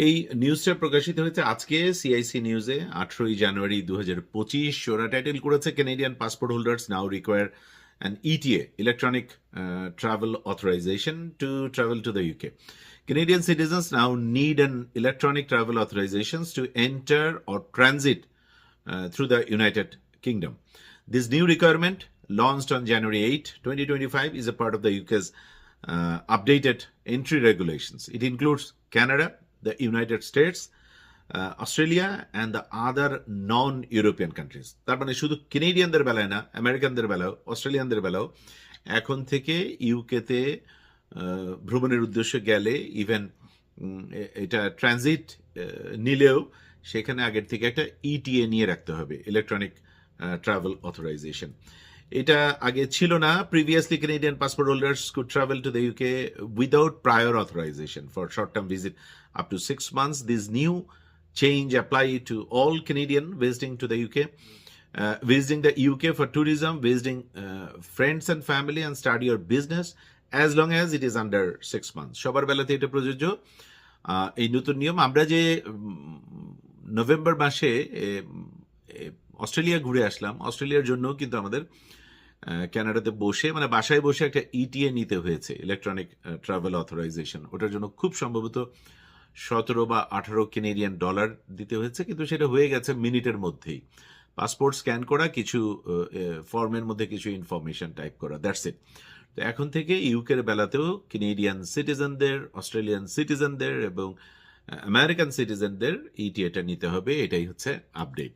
এই নিউজটা প্রকাশিত হয়েছে আজকে সিআইসি নিউজে 18 জানুয়ারি 2025। ওরা টাইটেল করেছে Canadian passport holders now require an ETA electronic travel authorization to travel to the UK. Canadian citizens now need an electronic travel authorizations to enter or transit through the United Kingdom. This new requirement, launched on January 8, 2025, is a part of the UK's updated entry regulations. It includes Canada, the United States, Australia, and the other non-European countries. তার মানে শুধু কেনেডিয়ানদের বেলায় না, আমেরিকানদের বেলাও, অস্ট্রেলিয়ানদের বেলাও এখন থেকে ইউকেতে ভ্রমণের উদ্দেশ্যে গেলে ইভেন এটা ট্রানজিট নিলেও সেখানে আগের থেকে একটা ইটিএ নিয়ে রাখতে হবে, ইলেকট্রনিক ট্রাভেল অথরাইজেশন। এটা আগে ছিল না। Previously Canadian passport holders could travel to the UK without prior authorization for short-term visit up to 6 months. This new change apply to all Canadian visiting to the UK, visiting the UK for tourism, visiting friends and family, and start your business as long as it is under 6 months. সবার বেলাতে এটা প্রযোজ্য। এই নতুন নিয়ম আমরা যে November মাসে অস্ট্রেলিয়া ঘুরে আসলাম, অস্ট্রেলিয়ার জন্য কিন্তু আমাদের কানাডাতে বসে মানে বাসায় বসে একটা ইটিএ নিতে হয়েছে, ইলেকট্রনিক ট্রাভেল অথরাইজেশন। ওটার জন্য খুব সম্ভবত 17 বা 18 কেনেডিয়ান ডলার দিতে হয়েছে, কিন্তু সেটা হয়ে গেছে মিনিটের মধ্যেই। পাসপোর্ট স্ক্যান করা, কিছু ফর্মের মধ্যে কিছু ইনফরমেশন টাইপ করা, দ্যাটস ইট। তো এখন থেকে ইউকের বেলাতেও কেনেডিয়ান সিটিজেনদের, অস্ট্রেলিয়ান সিটিজেনদের এবং আমেরিকান সিটিজেনদের ইটিএটা নিতে হবে। এটাই হচ্ছে আপডেট।